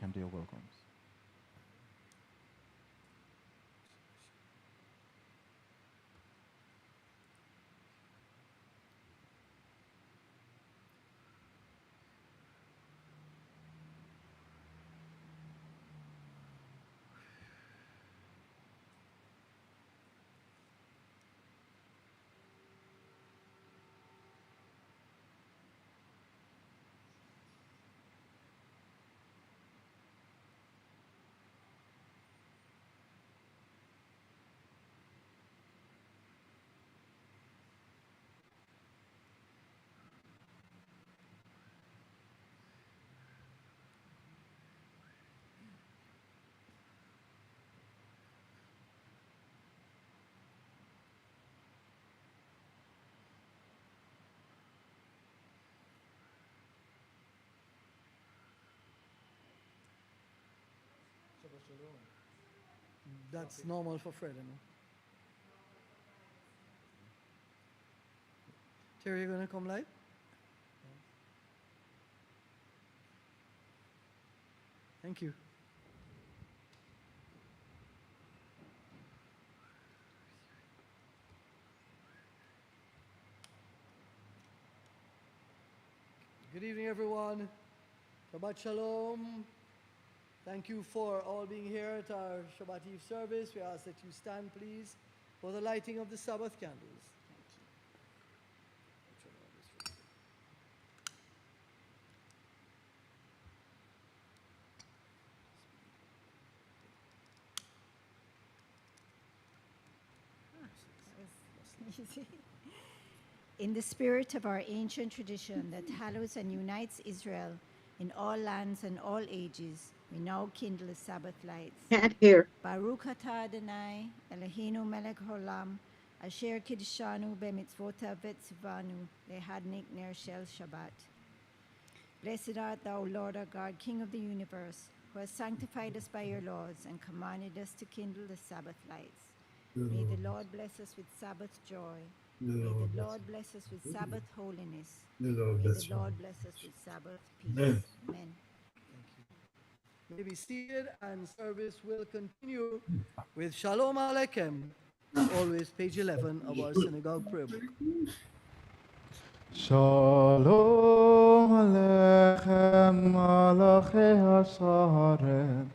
and their welcomes. That's normal for Fred, you know. Terry, you gonna come live? Thank you. Good evening, everyone. Shabbat Shalom. Thank you for all being here at our Shabbat Eve service. We ask that you stand, please, for the lighting of the Sabbath candles. In the spirit of our ancient tradition that hallows and unites Israel in all lands and all ages, we now kindle the Sabbath lights. Can't hear. Baruch atah Adonai, Eloheinu melech haolam, asher kiddushanu b'mitzvotav v'tzivanu lehadnik ner shel Shabbat. Blessed art thou, Lord our God, King of the universe, who has sanctified us by your laws and commanded us to kindle the Sabbath lights. May the Lord bless us with Sabbath joy. May the Lord bless us with Sabbath holiness. May the Lord bless us with Sabbath peace. Amen. You may be seated, and service will continue with Shalom Aleichem, as always, page 11 of our synagogue prayer book. Shalom Aleichem, Malachi Hasaret,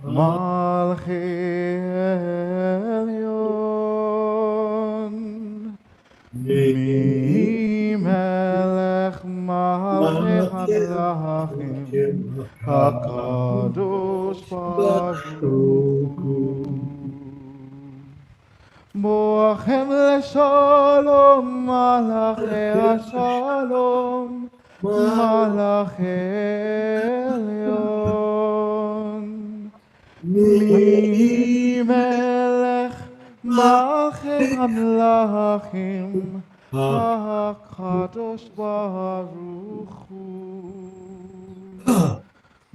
Malchi Elyon, Mi Melech Malchi Hamlachim, HaKadosh Baruch Hu. Boachem leshalom, Malachi Hashalom, Malachi Elyon. Mi Melech Malchi Hamlachim, HaKadosh Baruch Hu.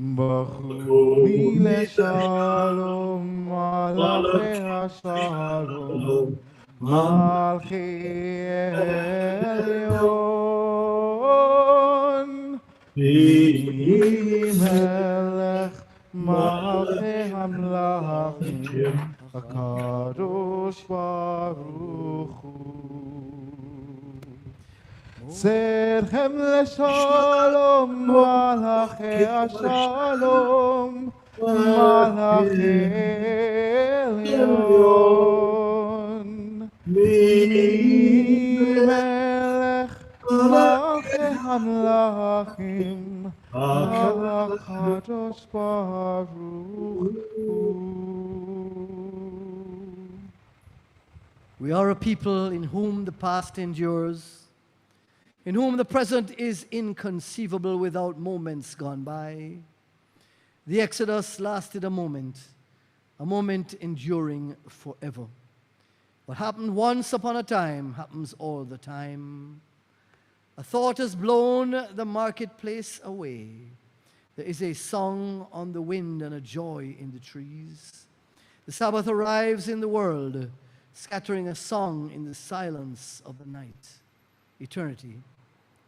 Bachuni leshalom, Malachi Hashalom, Malachi Elyon. Melech Malachi Hamlachim, HaKadosh Baruch Hu. Zerchem leshalom, Malachi Hashalom, Malachi Elyon. Melech Malachi Hamlachim, HaKadosh Baruch Hu. We are a people in whom the past endures, in whom the present is inconceivable without moments gone by. The Exodus lasted a moment enduring forever. What happened once upon a time happens all the time. A thought has blown the marketplace away. There is a song on the wind and a joy in the trees. The Sabbath arrives in the world, scattering a song in the silence of the night. Eternity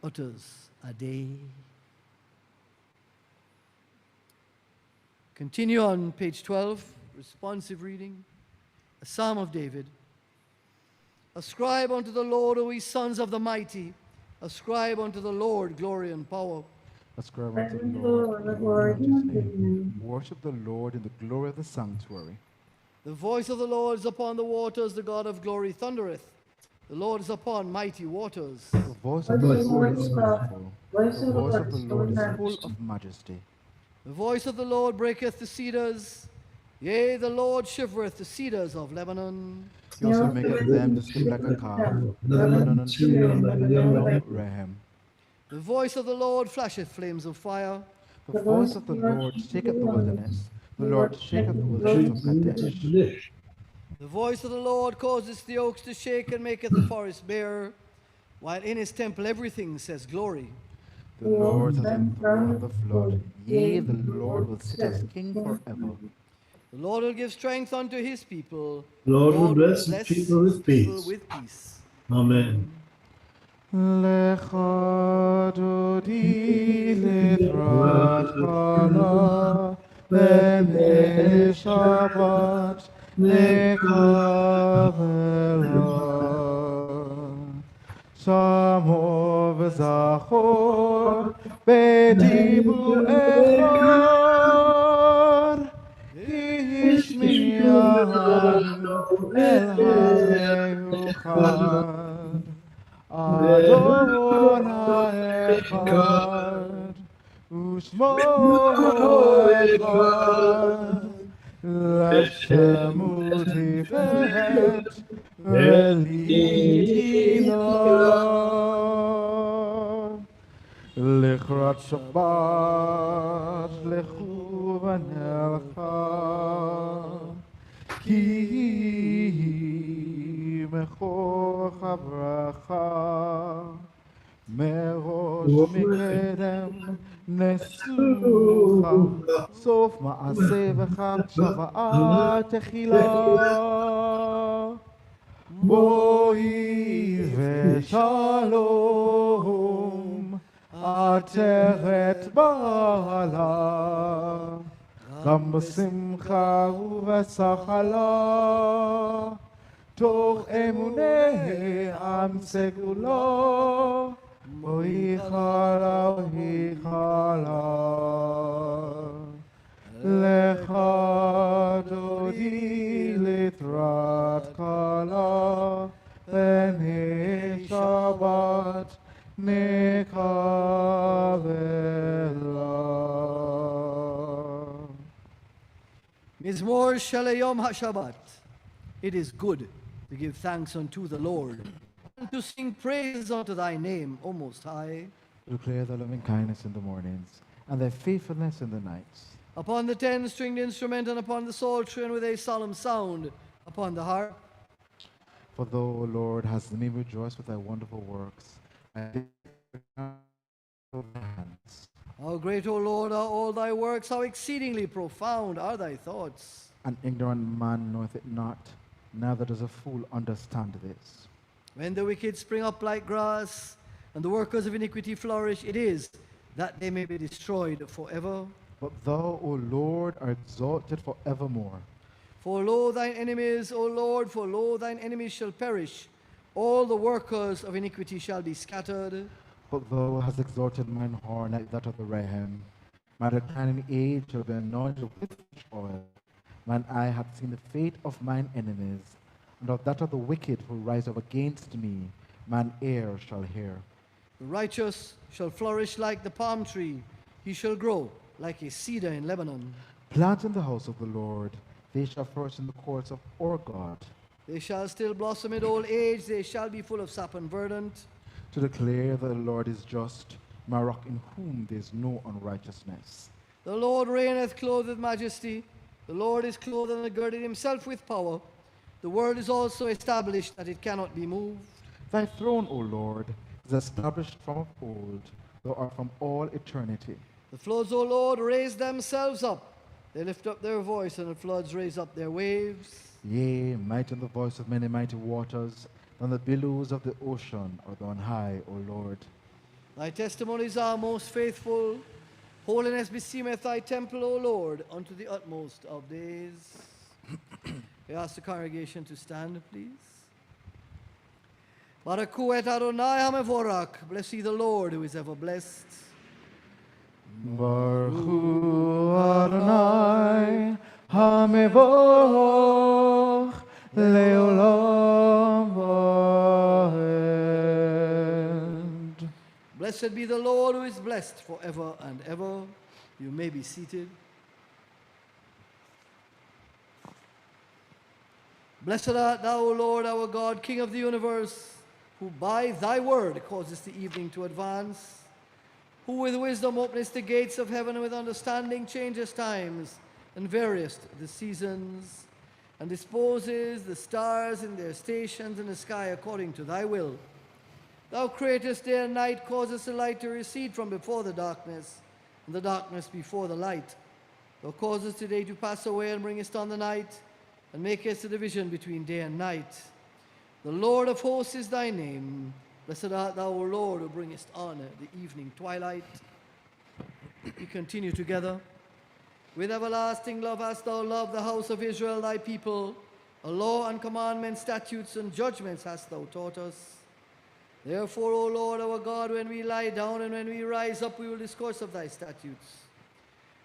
utters a day. Continue on page 12, responsive reading. A Psalm of David. Ascribe unto the Lord, O ye sons of the mighty. Ascribe unto the Lord glory and power. Ascribe unto the Lord glory unto his name. Worship the Lord in the glory of the sanctuary. The voice of the Lord is upon the waters, the God of glory thundereth. The Lord is upon mighty waters. The voice of the Lord is powerful. The voice of the Lord is full of majesty. The voice of the Lord breaketh the cedars. Yea, the Lord shivereth the cedars of Lebanon. He also maketh them to skip like a calf, the Lebanon tree like the young ram. The voice of the Lord flasheth flames of fire. The voice of the Lord shaketh the wilderness. The Lord shaketh the wilderness of Kadesh. The voice of the Lord causes the oaks to shake and maketh the forest bare, while in his temple everything says glory. The Lord hath enthroned the flood. Yea, the Lord will sit as king forever. The Lord will give strength unto his people. Lord will bless his people with peace. With peace. Amen. Lecha dodi litratchala b'nei Shabbat nekavela. Shamo v'zachor b'dibur echad ishmiyan el ha'euchad. Adonai echad, u'shmo echad, l'Hashemu tiferet, v'li'ila. L'chrat Shabbat, l'chu v'nelcha, ki מכוח הברכה, מראש מקדם נסוכה, סוף מעשה וחג שוועה תחילה. בואי ושלום, עטרת בעלה, גם בשמחה ובשחלה. תוך אמוני עם סגולו, בואי חלה, בואי חלה. לך דודי לתרת קלה, בני שבת נקבלה. Mizmor Shalayom HaShabbat. It is good to give thanks unto the Lord, and to sing praise unto thy name, O Most High. Declare thy loving kindness in the mornings, and thy faithfulness in the nights. Upon the 10-stringed instrument, and upon the psaltery, and with a solemn sound, upon the harp. For thou, O Lord, hast made me rejoice with thy wonderful works, and thy hands. How great, O Lord, are all thy works, how exceedingly profound are thy thoughts. An ignorant man knoweth it not, neither does a fool understand this. When the wicked spring up like grass, and the workers of iniquity flourish, it is that they may be destroyed forever. But thou, O Lord, art exalted forevermore. For lo, thine enemies, O Lord, for lo, thine enemies shall perish. All the workers of iniquity shall be scattered. But thou hast exalted mine horn like that of the ram. My declining age shall be anointed with fresh oil. Mine eye hath seen the fate of mine enemies, and of that of the wicked who rise up against me, mine ear shall hear. The righteous shall flourish like the palm tree. He shall grow like a cedar in Lebanon. Plant in the house of the Lord, they shall flourish in the courts of our God. They shall still blossom in old age. They shall be full of sap and verdant. To declare that the Lord is just, my rock in whom there is no unrighteousness. The Lord reigneth clothed with majesty. The Lord is clothed and girded himself with power. The world is also established that it cannot be moved. Thy throne, O Lord, is established from of old. Thou art from all eternity. The floods, O Lord, raise themselves up. They lift up their voice, and the floods raise up their waves. Yea, might in the voice of many mighty waters, than the billows of the ocean, or on high, O Lord. Thy testimonies are most faithful. Holiness beseemeth thy temple, O Lord, unto the utmost of days. I ask the congregation to stand, please. Baraku et Adonai hamevorak. Bless ye the Lord, who is ever blessed. Baruch Hu Adonai hamevorach leolam vaed. Blessed be the Lord, who is blessed forever and ever. You may be seated. Blessed art thou, O Lord, our God, King of the universe, who by thy word causest the evening to advance, who with wisdom openest the gates of heaven, and with understanding changest times, and variest the seasons, and disposes the stars in their stations in the sky according to thy will. Thou createst day and night, causest the light to recede from before the darkness, and the darkness before the light. Thou causest the day to pass away, and bringest on the night, and makest a division between day and night. The Lord of hosts is thy name. Blessed art thou, O Lord, who bringest on the evening twilight. We continue together. With everlasting love hast thou loved the house of Israel, thy people. A law and commandments, statutes and judgments hast thou taught us. Therefore, O Lord our God, when we lie down and when we rise up, we will discourse of thy statutes.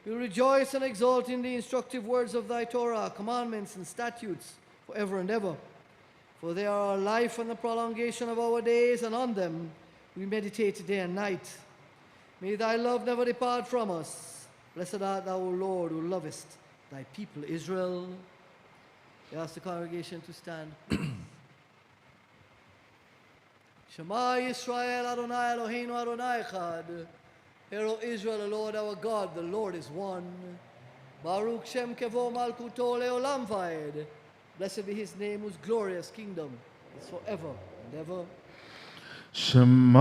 We will rejoice and exult in the instructive words of thy Torah, commandments and statutes, forever and ever. For they are our life and the prolongation of our days, and on them we meditate day and night. May thy love never depart from us. Blessed art thou, O Lord, who lovest thy people Israel. I ask the congregation to stand. Shema Yisrael Adonai Eloheinu Adonai Echad. Hear, O Israel, the Lord our God, the Lord is one. Baruch Shem Kevo Malkuto Leolam Vaed. Blessed be his name, whose glorious kingdom is forever and ever. Shema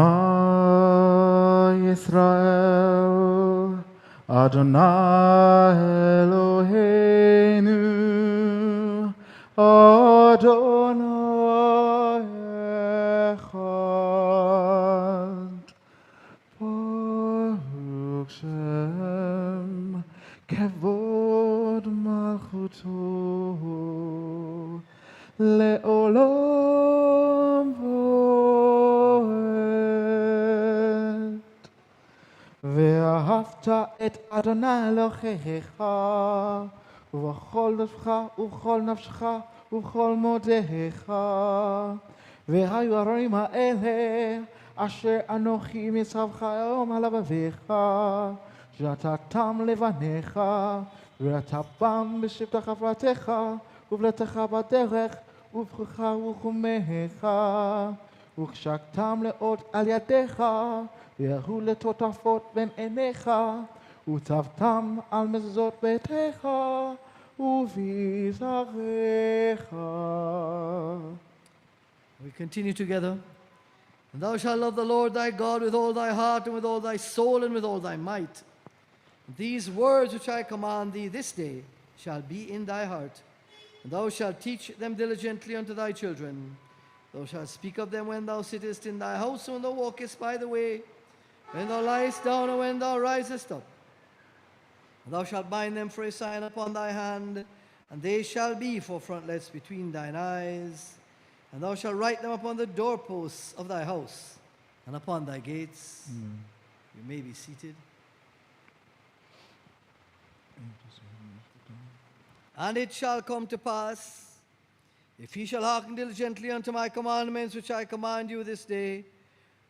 Yisrael Adonai Eloheinu Adonai Echad. Baruch Shem Kevod Malchuto Le'olam Vaed. ואהבת את אדוני אלוהיך ובכל לבבך ובכל נפשך ובכל מאודך. והיו הדברים האלה אשר אנוכי מצווך היום על לבביך, שנתתם לבניך וראתה בם בשבתך ובתך ובלתך בדרך ובכך וחומך, וקשקתם לאות על ידיך, ויהיו לטוטפות בין עיניך, וצבתם על מזוזות ביתך ובזרעך. We continue together. And thou shalt love the Lord thy God with all thy heart and with all thy soul and with all thy might. These words which I command thee this day shall be in thy heart. And thou shalt teach them diligently unto thy children. Thou shalt speak of them when thou sittest in thy house, and when thou walkest by the way, when thou liest down, and when thou risest up. And thou shalt bind them for a sign upon thy hand, and they shall be for frontlets between thine eyes. And thou shalt write them upon the doorposts of thy house and upon thy gates. You may be seated. And it shall come to pass, if ye shall hearken diligently unto my commandments which I command you this day,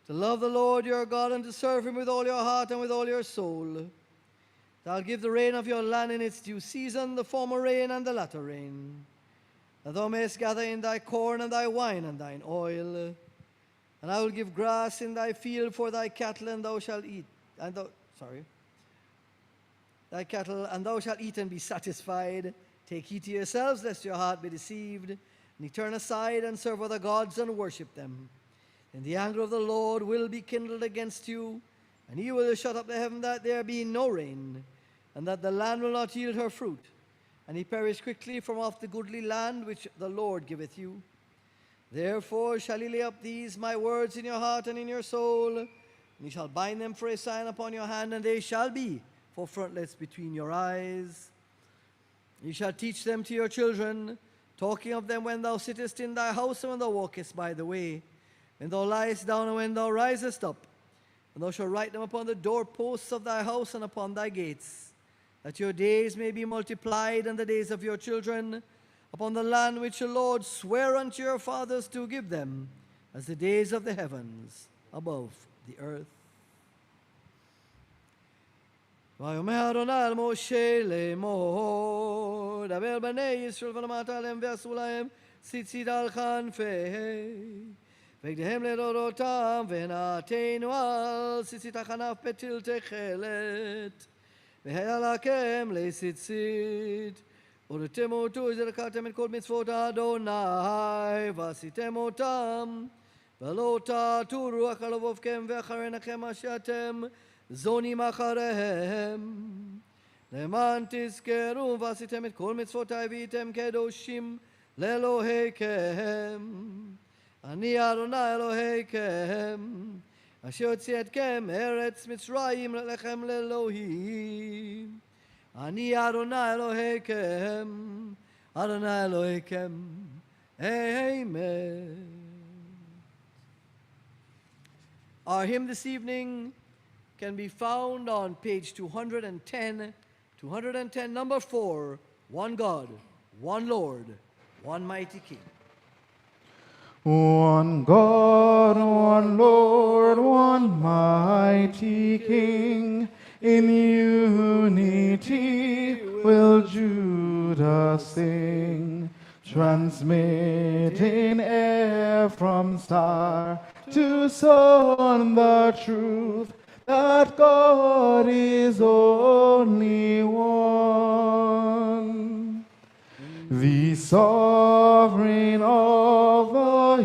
to love the Lord your God and to serve him with all your heart and with all your soul, that I'll give the rain of your land in its due season, the former rain and the latter rain, that thou mayest gather in thy corn and thy wine and thine oil. And I will give grass in thy field for thy cattle, and thou shalt eat, thy cattle, and thou shalt eat and be satisfied. Take heed to yourselves, lest your heart be deceived, and ye turn aside and serve other gods and worship them. Then the anger of the Lord will be kindled against you, and he will shut up the heaven that there be no rain, and that the land will not yield her fruit. And he perish quickly from off the goodly land which the Lord giveth you. Therefore shall ye lay up these my words in your heart and in your soul, and ye shall bind them for a sign upon your hand, and they shall be frontlets between your eyes. You shall teach them to your children, talking of them when thou sittest in thy house and when thou walkest by the way, when thou liest down and when thou risest up. And thou shalt write them upon the doorposts of thy house and upon thy gates, that your days may be multiplied and the days of your children upon the land which the Lord sware unto your fathers to give them, as the days of the heavens above the earth. ויאמר אדוני אל משה לאמור, דבר בני ישראל ולמדת עליהם ועשו להם ציצית על כנפיהם, והגדיהם לדורותם, ונעתנו על ציצית הכנף פתיל תכלת, והיה לכם לציצית. וראיתם אותו, זרקתם את כל מצוות אדוני, ועשיתם אותם, ולא תעתו רוח על לבבכם ואחרי עיניכם אשר אתם זונים אחריהם. למען תזכרו ועשיתם את כל מצוותי והייתם קדושים לאלוהיכם. אני אדוני אלוהיכם, אשר הוציא אתכם מארץ מצרים לכם לאלוהים. אני אדוני אלוהיכם, אדוני אלוהיכם. Amen. Our hymn this evening can be found on page 210, number 4, one God, one Lord, one mighty King. One God, one Lord, one mighty King, in unity will Judah sing, transmitting air from star to sun the truth that God is only one. The sovereign of the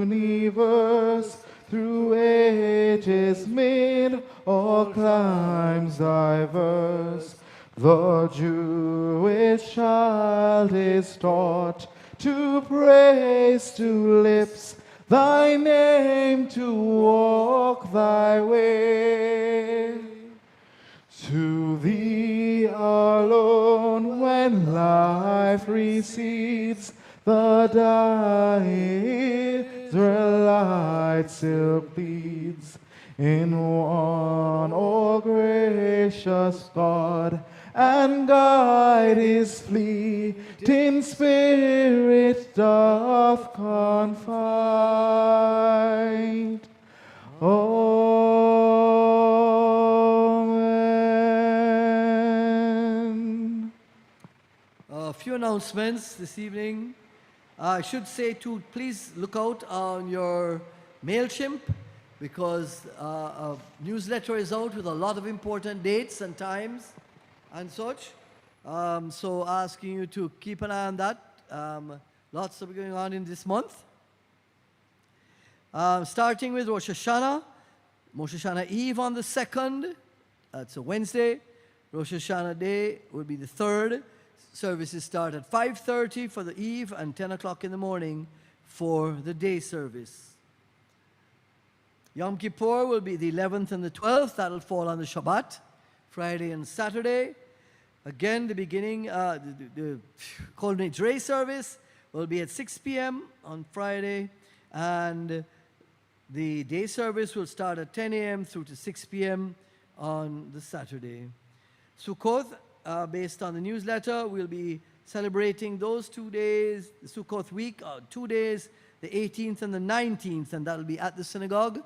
universe, through ages made all climes diverse. The Jewish child is taught to praise to lips thy name, to walk thy way. To thee alone, when life recedes, the dying Israelite still pleads. In one, O gracious God, and guide his fleeting spirit doth confide. Amen. A few announcements this evening. I should say too, please look out on your MailChimp, because a newsletter is out with a lot of important dates and times and such. So asking you to keep an eye on that. Lots of going on in this month. Starting with Rosh Hashanah Eve on the 2nd. That's a Wednesday. Rosh Hashanah Day will be the 3rd. Services start at 5:30 for the eve and 10 o'clock in the morning for the day service. Yom Kippur will be the 11th and the 12th. That'll fall on the Shabbat, Friday and Saturday. Again, the beginning, the Kol Nidrei service will be at 6 p.m. on Friday, and the day service will start at 10 a.m. through to 6 p.m. on the Saturday. Sukkot, based on the newsletter, we'll be celebrating those 2 days, the Sukkot week, 2 days, the 18th and the 19th, and that'll be at the synagogue.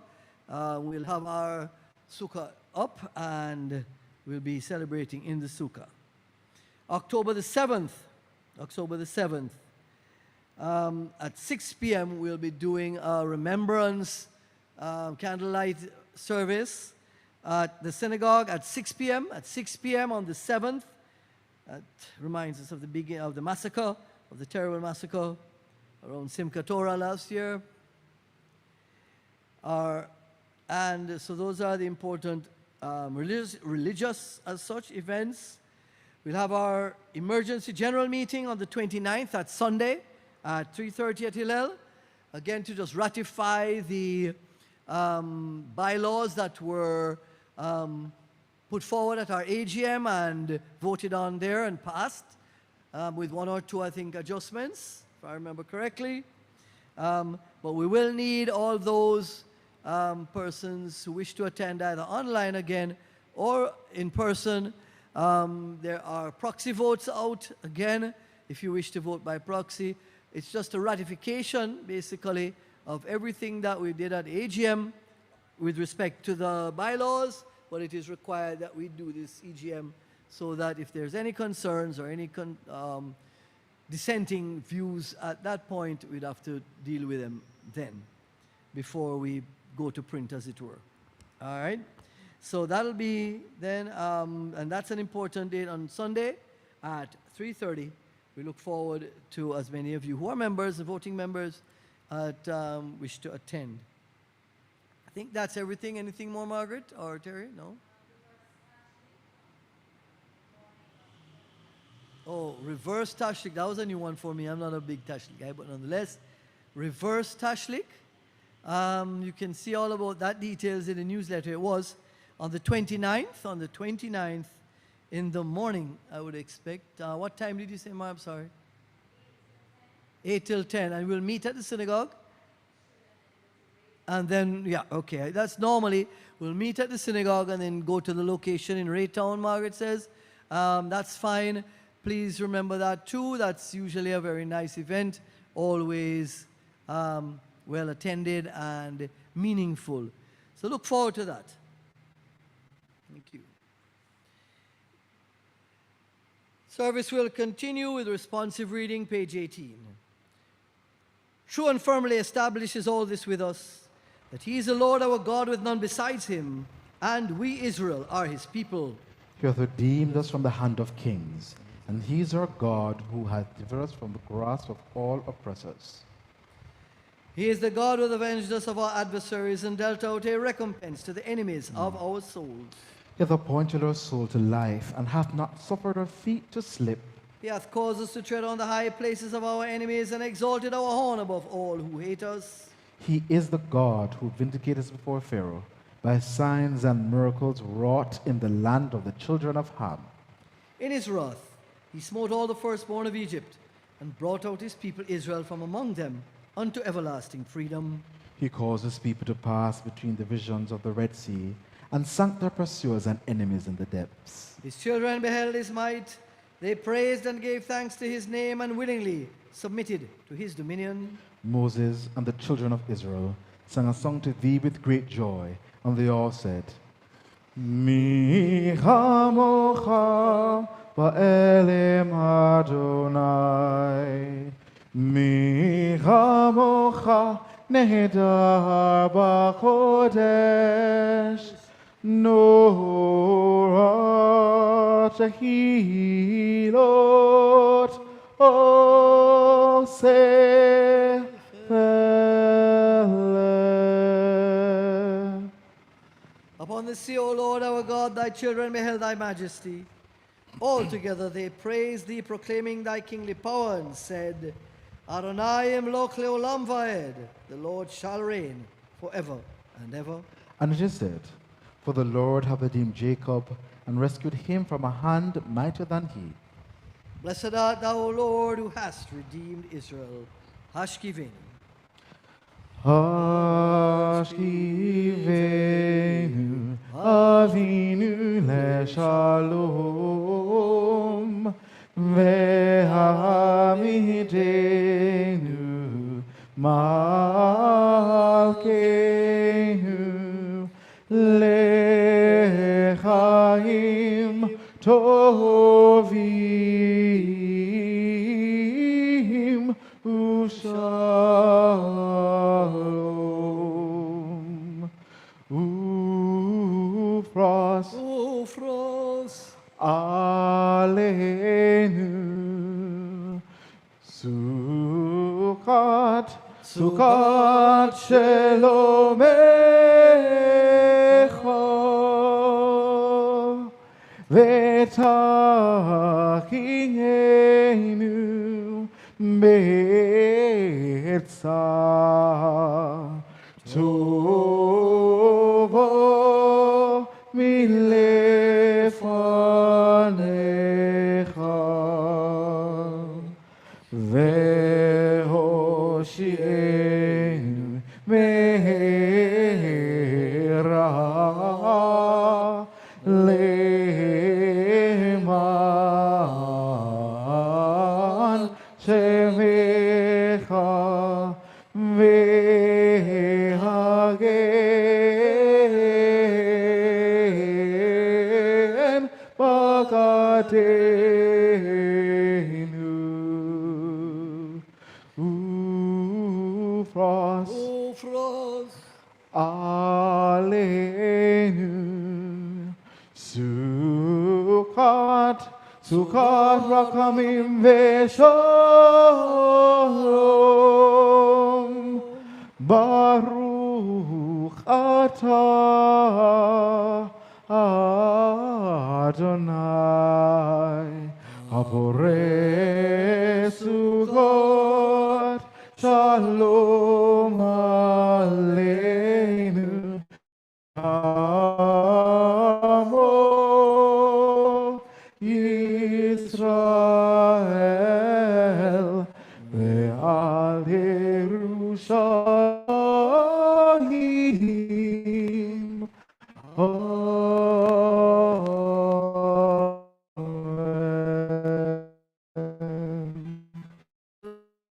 We'll have our sukkah up, and we'll be celebrating in the sukkah. October the 7th, at 6 p.m. we'll be doing a remembrance candlelight service at the synagogue at 6 p.m. At 6 p.m. on the 7th. That reminds us of the beginning of the massacre, of the terrible massacre around Simchat Torah last year. And so those are the important religious as such events. We'll have our emergency general meeting on the 29th, that's Sunday, at 3:30 at Hillel. Again, to just ratify the bylaws that were put forward at our AGM and voted on there and passed with one or two, I think, adjustments, if I remember correctly. But we will need all those persons who wish to attend either online again or in person. There are proxy votes out again if you wish to vote by proxy. It's just a ratification, basically, of everything that we did at AGM with respect to the bylaws, but it is required that we do this EGM so that if there's any concerns or any dissenting views at that point, we'd have to deal with them then before we go to print, as it were. All right? So that'll be then, and that's an important date on Sunday at 3:30. We look forward to as many of you who are members, the voting members, wish to attend. I think that's everything. Anything more, Margaret or Terry? No? Oh, reverse tashlik. That was a new one for me. I'm not a big tashlik guy, but nonetheless, reverse tashlik. You can see all about that details in the newsletter. It was on the 29th in the morning, I would expect. What time did you say, Ma? I'm sorry. 8 till 10. And we'll meet at the synagogue. And then, yeah, okay. That's normally, we'll meet at the synagogue and then go to the location in Raytown, Margaret says. That's fine. Please remember that too. That's usually a very nice event. Always well attended and meaningful. So look forward to that. Thank you. Service will continue with responsive reading, page 18. True and firmly establishes all this with us, that he is the Lord our God with none besides him, and we Israel are his people. He hath redeemed us from the hand of kings, and he is our God who hath delivered us from the grasp of all oppressors. He is the God who hath avenged us of our adversaries and dealt out a recompense to the enemies of our souls. He hath appointed our soul to life, and hath not suffered our feet to slip. He hath caused us to tread on the high places of our enemies, and exalted our horn above all who hate us. He is the God who vindicated us before Pharaoh by signs and miracles wrought in the land of the children of Ham. In his wrath he smote all the firstborn of Egypt, and brought out his people Israel from among them unto everlasting freedom. He caused his people to pass between the visions of the Red Sea, and sank their pursuers and enemies in the depths. His children beheld his might. They praised and gave thanks to his name, and willingly submitted to his dominion. Moses and the children of Israel sang a song to thee with great joy, and they all said, Mi chamocha ba'elim Adonai, Mi chamocha nehedar b'chodesh, Nora tehilot oseh. Upon the sea, O Lord our God, thy children beheld thy majesty. Altogether they praised thee, proclaiming thy kingly power, and said, Adonai imloch leolam vaed, the Lord shall reign forever and ever. And it is said, For the Lord hath redeemed Jacob, and rescued him from a hand mightier than he. Blessed art thou, O Lord, who hast redeemed Israel. Hashkivenu. Hashkivenu Avinu leshalom, ve'hamidenu malkeinu lechaim tovim ushalom. Ufros aleinu Sukkot shelomecha v'tachienu be'etza tovo mileh. Le'era Le'man Shemecha Ve'hagen Bakateinu Ufros Ufros Aleinu Sukkot Sukkot Rakamim Veshalom Baruch Atah Adonai Haborei Sukkot Shalom Aleinu Amo Yisrael Ve'al Yerushalayim Amen.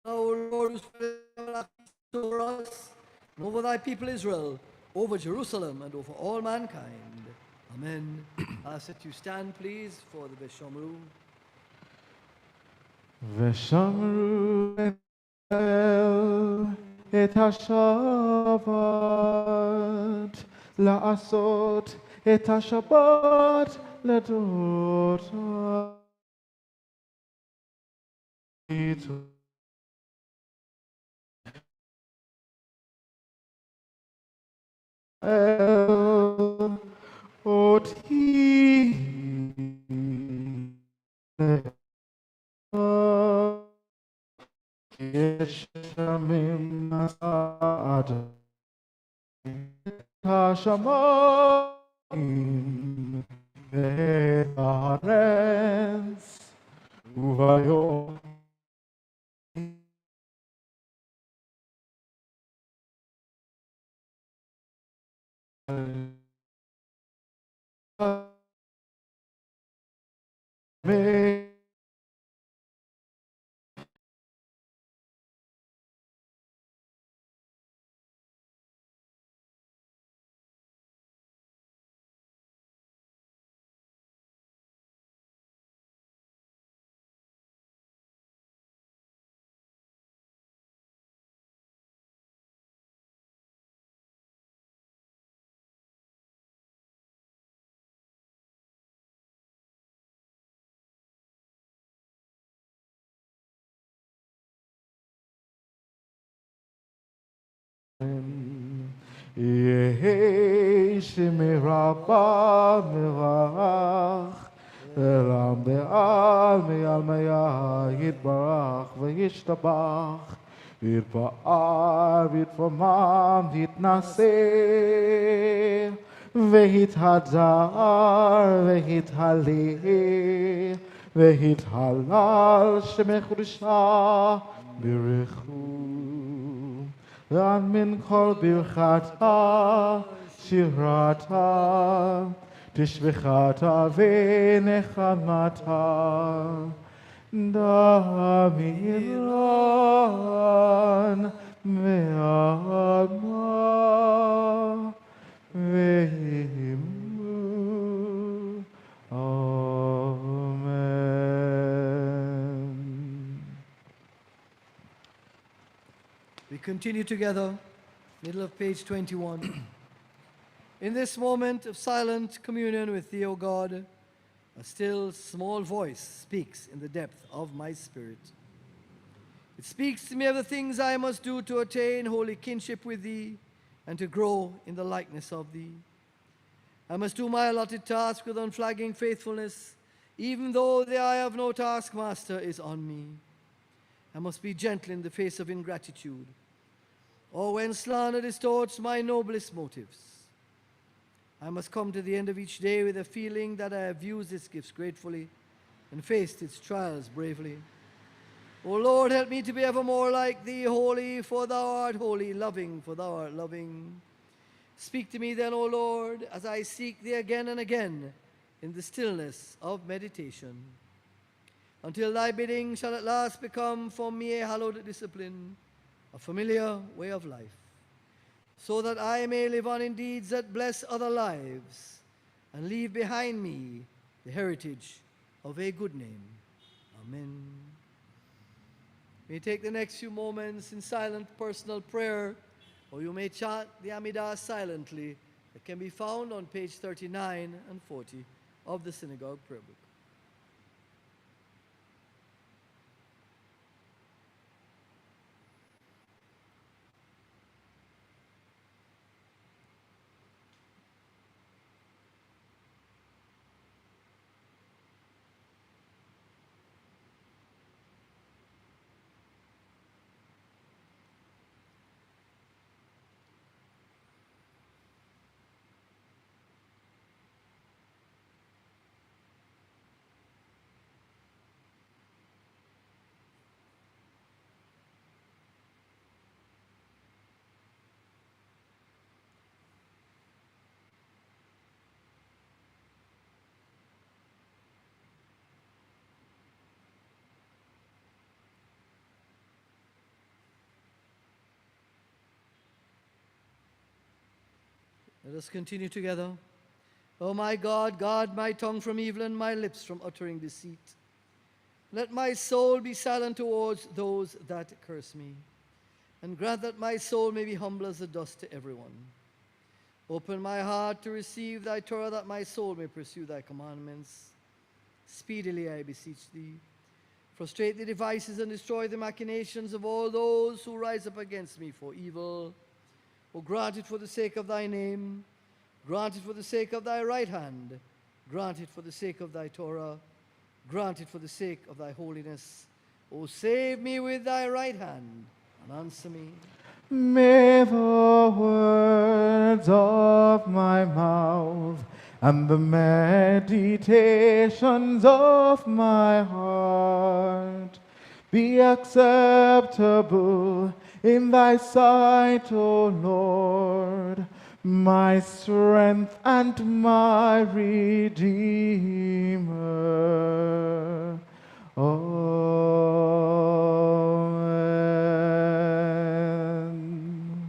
Our Lord, who over us, and over thy people Israel, over Jerusalem, and over all mankind. Amen. Ask that you stand, please, for the Veshomru. ושמרו את השבת, לעשות את השבת לדורותיו. אותי גשמים נסעת את השמיים ואת הארץ וביום יהי שמרבה מברך אלם בעל מעלמיה יתברך וישתבח יתפאר ויתרומם ויתנשא ויתהדר ויתהלל ויתהלל שמך קדושה ברכו מן כל ברכתה שירתה תשבחתה ונחמתה דמירן ועלמה ואמרו אמן. We continue together, middle of page 21. In this moment of silent communion with thee, O God, a still small voice speaks in the depth of my spirit. It speaks to me of the things I must do to attain holy kinship with thee and to grow in the likeness of thee. I must do my allotted task with unflagging faithfulness, even though the eye of no taskmaster is on me. I must be gentle in the face of ingratitude, or when slander distorts my noblest motives. I must come to the end of each day with a feeling that I have used its gifts gratefully and faced its trials bravely. O Lord, help me to be ever more like thee, holy, for thou art holy, loving, for thou art loving. Speak to me then, O Lord, as I seek thee again and again in the stillness of meditation, until thy bidding shall at last become for me a hallowed discipline, a familiar way of life, so that I may live on in deeds that bless other lives and leave behind me the heritage of a good name. Amen. You may take the next few moments in silent personal prayer, or you may chant the Amidah silently. It can be found on page 39 and 40 of the Synagogue Prayer Book. Let us continue together. O my God, guard my tongue from evil and my lips from uttering deceit. Let my soul be silent towards those that curse me, and grant that my soul may be humble as the dust to everyone. Open my heart to receive thy Torah, that my soul may pursue thy commandments. Speedily, I beseech thee. Frustrate the devices and destroy the machinations of all those who rise up against me for evil. O grant it for the sake of thy name. Grant it for the sake of thy right hand. Grant it for the sake of thy Torah. Grant it for the sake of thy holiness. O save me with thy right hand, and answer me. May the words of my mouth and the meditations of my heart be acceptable in thy sight, O Lord, my strength and my Redeemer. Amen.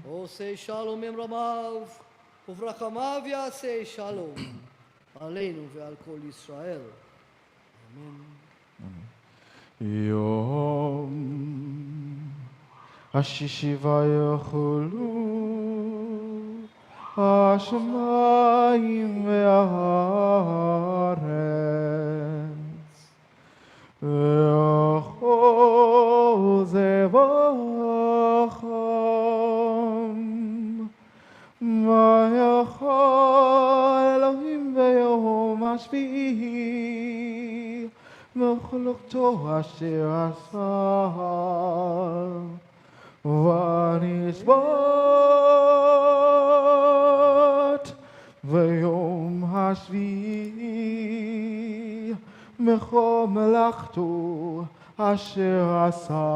O say shalom emramav, uvrachamav yaseh shalom, aleinu ve'al kol Yisrael. Amen. Yom Hashishi vayacholu Hashemayim ve'aretz V'achol zevacham V'yachol Elohim ve'yom hashvi'i V'cholokto asher asa Vanishvat V'yom hashvi'i Mechol melachto asher asa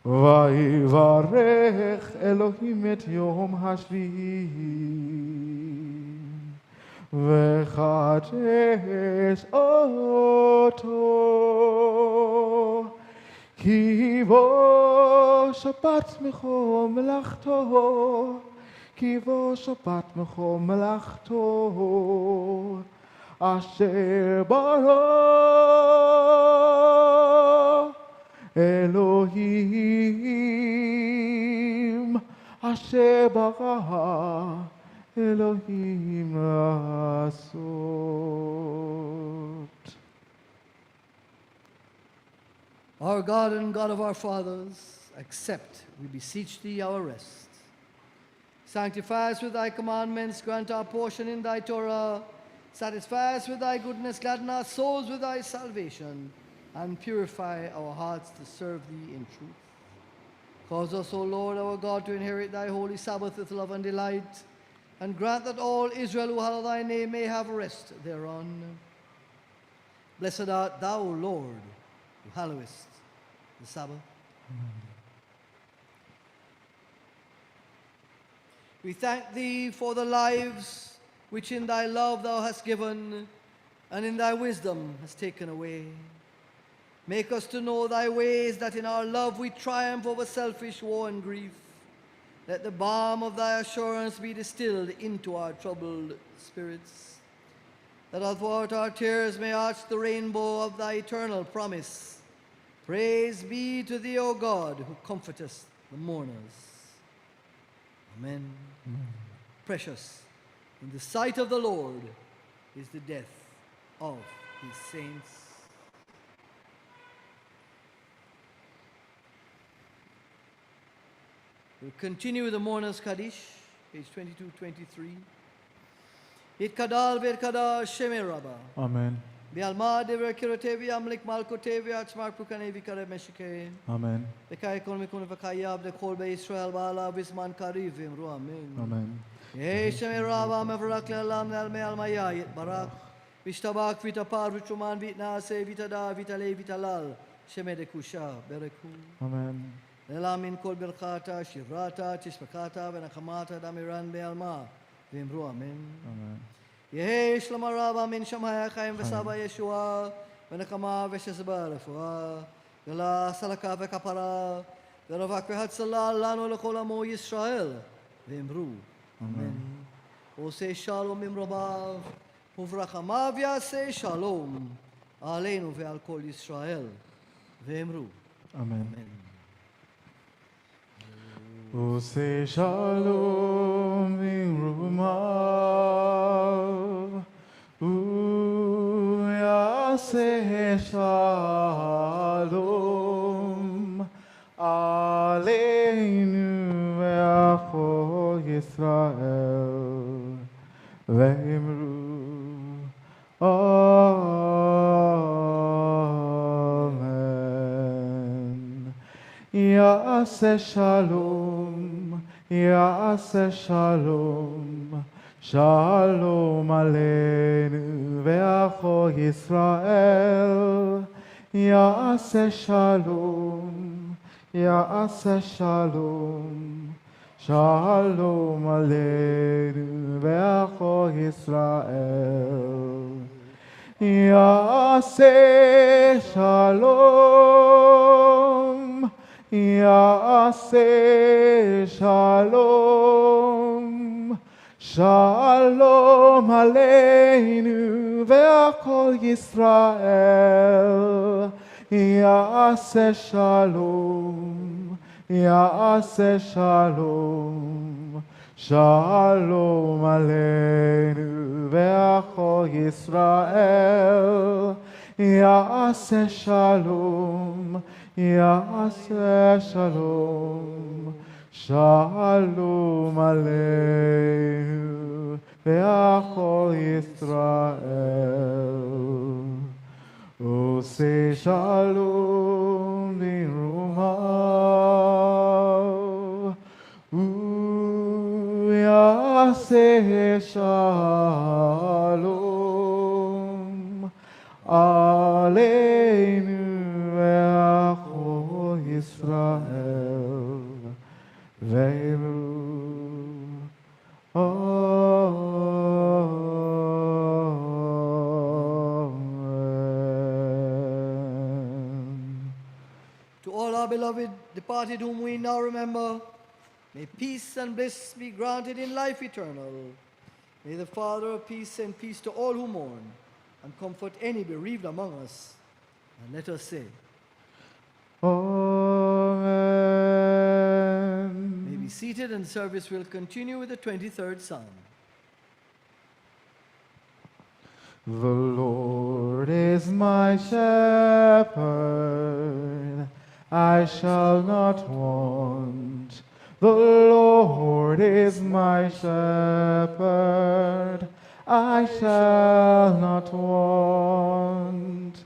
Vayivarech Elohim et yom hashvi'i V'chadesh oto Ki bo Shabbat mechol melachto Ki bo Shabbat mechol melachto Asher bara Elohim Asher bara Elohim asot. Our God and God of our fathers, accept, we beseech thee, our rest. Sanctify us with thy commandments, grant our portion in thy Torah. Satisfy us with thy goodness, gladden our souls with thy salvation, and purify our hearts to serve thee in truth. Cause us, O Lord our God, to inherit thy holy Sabbath with love and delight, and grant that all Israel who hallow thy name may have rest thereon. Blessed art thou, O Lord, You hallowest the Sabbath. We thank thee for the lives which in thy love thou hast given, and in thy wisdom hast taken away. Make us to know thy ways, that in our love we triumph over selfish woe and grief. Let the balm of thy assurance be distilled into our troubled spirits, that athwart our tears may arch the rainbow of thy eternal promise. Praise be to thee, O God, who comfortest the mourners. Amen. Precious in the sight of the Lord is the death of his saints. We'll continue with the Mourners Kaddish, page 22-23. It kadal ved kada shemeraba. Amen. Bialma dever kirotevi amlik malkotevi achmark pukanevi kare meshike. Amen. Bekai ekonomikun vakayab de kolbe Israel bala visman karivim ru amen. Amen. Shemeraba mevrak lelam nelme almayayit barak. Vishtabak vitapar vichuman vitna se vitada vitale vitalal. Shemede kusha bereku. Amen. Lelamin kol berkata shirata tishpakata venakamata damiran bealma. Vimru amen. Amen. Yehi shlama raba min shamaya chaim v'saba Yeshua v'nekama v'shezba refuah v'la salaka v'kapara v'ravak v'hatzala lanu l'kol amo Yisrael v'imru amen. Oseh shalom imrobav uvrachamav yaseh shalom aleinu ve'al kol Yisrael v'imru Amen. amen. Oseh shalom v'rumav, Yaseh shalom aleinu ve'achol Yisrael v'imru amen. Yaseh shalom, Yaseh shalom, shalom aleinu ve'achol Yisrael. Yaseh shalom, Yaseh shalom, shalom aleinu ve'achol Yisrael. Yaseh shalom, Yaseh shalom, shalom aleinu ve'achol Yisrael. Yaseh shalom, Yaseh shalom, shalom aleinu ve'achol Yisrael. Yaseh shalom, Yaseh shalom, shalom aleinu ve'achol Yisrael. Oseh shalom v'rumav, Yaseh shalom aleinu ve'achol Yisrael ve'imru amen. To all our beloved departed whom we now remember, may peace and bliss be granted in life eternal. May the Father of peace send peace to all who mourn, and comfort any bereaved among us. And let us say, Amen. may be seated, and service will continue with the 23rd Psalm. The Lord is my shepherd, I shall not want. The Lord is my shepherd, I shall not want.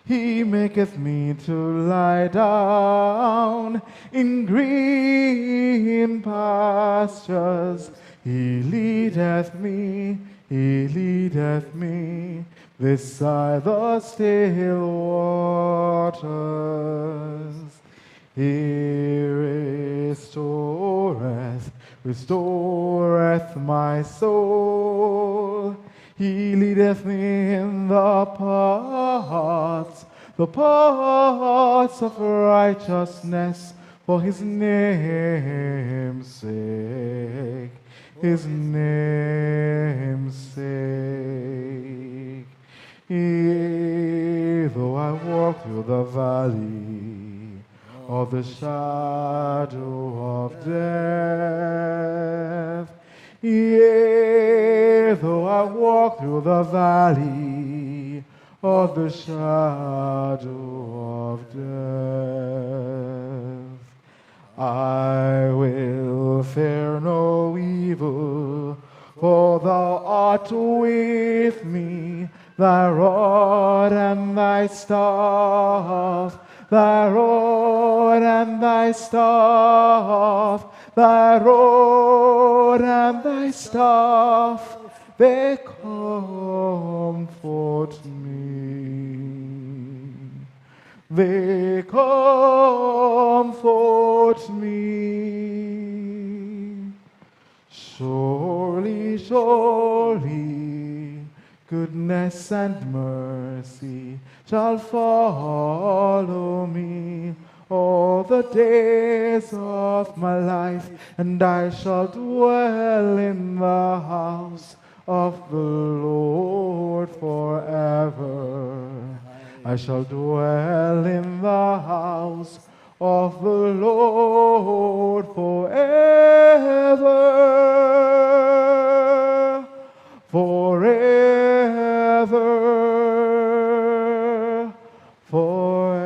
He maketh me to lie down in green pastures. He leadeth me He leadeth me beside the still waters. He restoreth my soul. He leadeth me in the paths of righteousness for his name's sake. His name's sake. Yea, though I walk through the valley of the shadow of death, yea, though I walk through the valley of the shadow of death, I will fear no evil, for thou art with me, thy rod and thy staff, thy rod and thy staff, thy rod and thy staff, they comfort me. They comfort me. Surely, surely, goodness and mercy shall follow me all the days of my life, and I shall dwell in the house of the Lord forever. I shall dwell in the house of the Lord forever, forever, forever.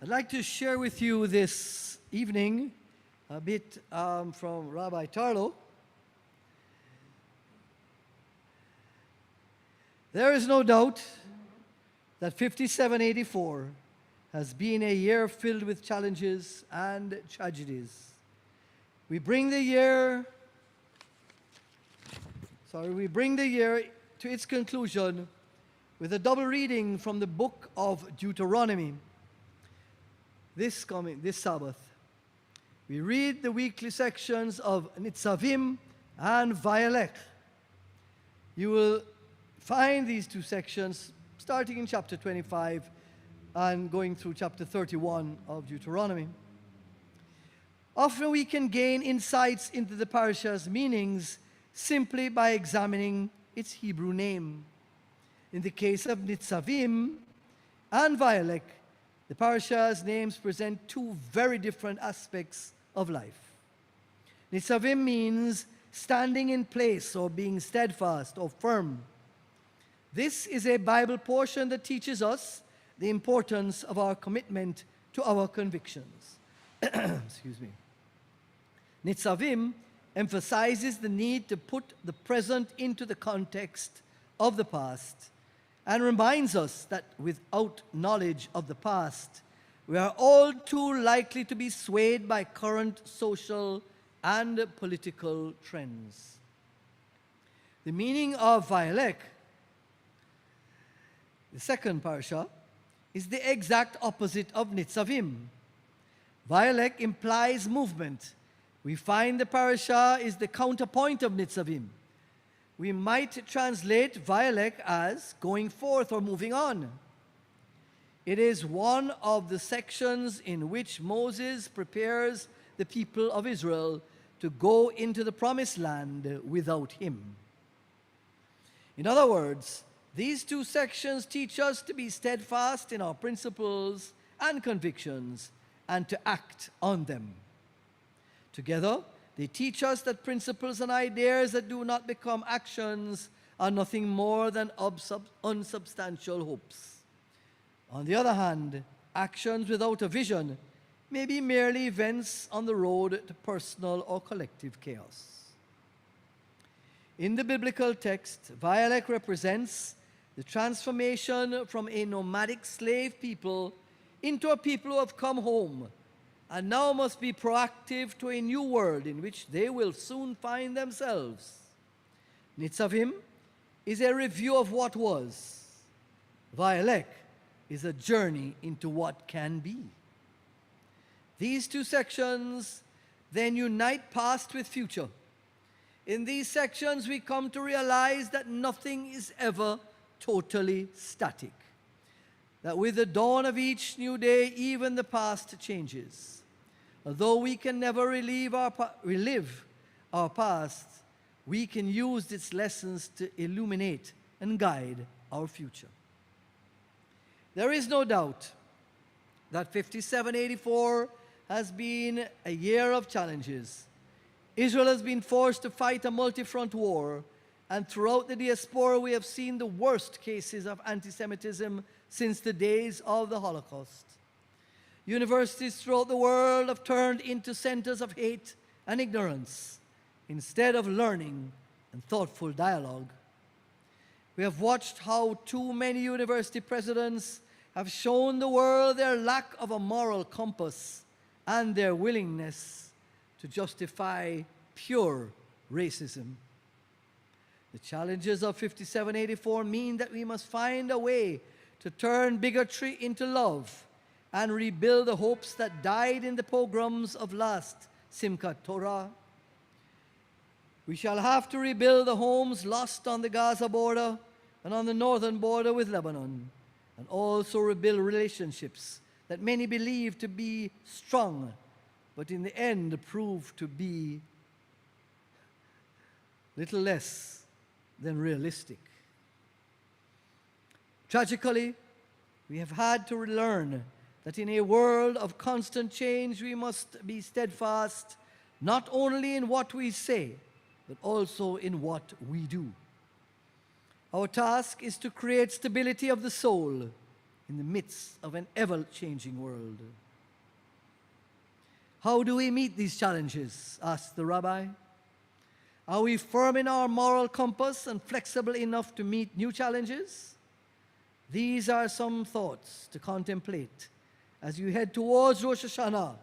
I'd like to share with you this evening a bit from Rabbi Tarlow. There is no doubt that 5784 has been a year filled with challenges and tragedies. We bring the year to its conclusion with a double reading from the book of Deuteronomy. This Sabbath, we read the weekly sections of Nitzavim and Vayelekh. You will find these two sections starting in chapter 25 and going through chapter 31 of Deuteronomy. Often we can gain insights into the parasha's meanings simply by examining its Hebrew name. In the case of Nitzavim and Vayelekh, the parasha's names present two very different aspects of life. Nitzavim means standing in place or being steadfast or firm. This is a Bible portion that teaches us the importance of our commitment to our convictions. Excuse me. Nitzavim emphasizes the need to put the present into the context of the past and reminds us that without knowledge of the past, we are all too likely to be swayed by current social and political trends. The meaning of Vayelekh, the second parasha, is the exact opposite of Nitzavim. Vayelekh implies movement. We find the parasha is the counterpoint of Nitzavim. We might translate Vayelekh as going forth or moving on. It is one of the sections in which Moses prepares the people of Israel to go into the promised land without him. In other words, these two sections teach us to be steadfast in our principles and convictions and to act on them. Together, they teach us that principles and ideas that do not become actions are nothing more than unsubstantial hopes. On the other hand, actions without a vision may be merely events on the road to personal or collective chaos. In the biblical text, Vayelekh represents the transformation from a nomadic slave people into a people who have come home and now must be proactive to a new world in which they will soon find themselves. Nitzavim is a review of what was. Vayelekh is a journey into what can be. These two sections then unite past with future. In these sections, we come to realize that nothing is ever totally static. That with the dawn of each new day, even the past changes. Although we can never relive our past, we can use its lessons to illuminate and guide our future. There is no doubt that 5784 has been a year of challenges. Israel has been forced to fight a multi-front war, and throughout the diaspora we have seen the worst cases of anti-Semitism since the days of the Holocaust. Universities throughout the world have turned into centers of hate and ignorance instead of learning and thoughtful dialogue. We have watched how too many university presidents have shown the world their lack of a moral compass and their willingness to justify pure racism. The challenges of 5784 mean that we must find a way to turn bigotry into love and rebuild the hopes that died in the pogroms of last Simchat Torah. We shall have to rebuild the homes lost on the Gaza border and on the northern border with Lebanon, and also rebuild relationships that many believe to be strong, but in the end proved to be little less than realistic. Tragically, we have had to learn that in a world of constant change, we must be steadfast not only in what we say, but also in what we do. Our task is to create stability of the soul in the midst of an ever-changing world. How do we meet these challenges? Asked the rabbi. Are we firm in our moral compass and flexible enough to meet new challenges? These are some thoughts to contemplate as you head towards Rosh Hashanah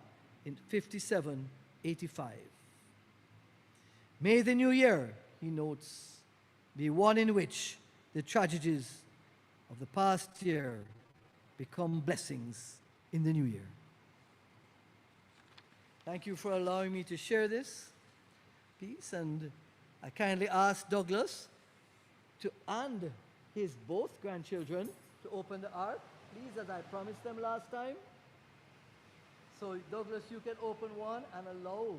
in 5785. May the new year, he notes, be one in which the tragedies of the past year become blessings in the new year. Thank you for allowing me to share this piece, and I kindly ask Douglas and his both grandchildren to open the ark, please, as I promised them last time. So Douglas, you can open one and allow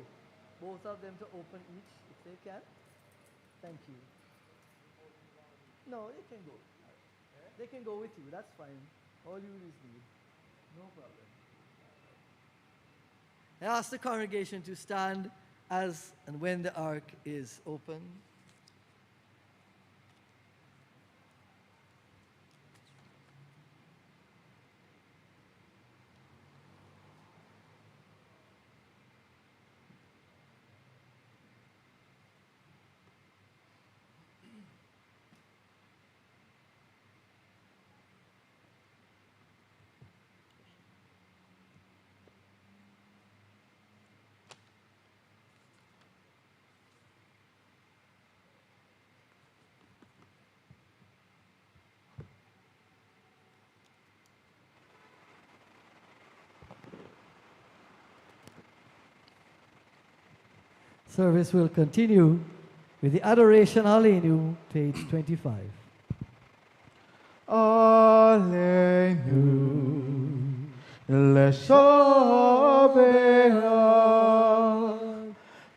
both of them to open each if they can. Thank you. No, they can go. They can go with you, that's fine. All you is need. No problem. I ask the congregation to stand as and when the ark is open. Service will continue with the Adoration Aleinu, page 25. Aleinu leshabeach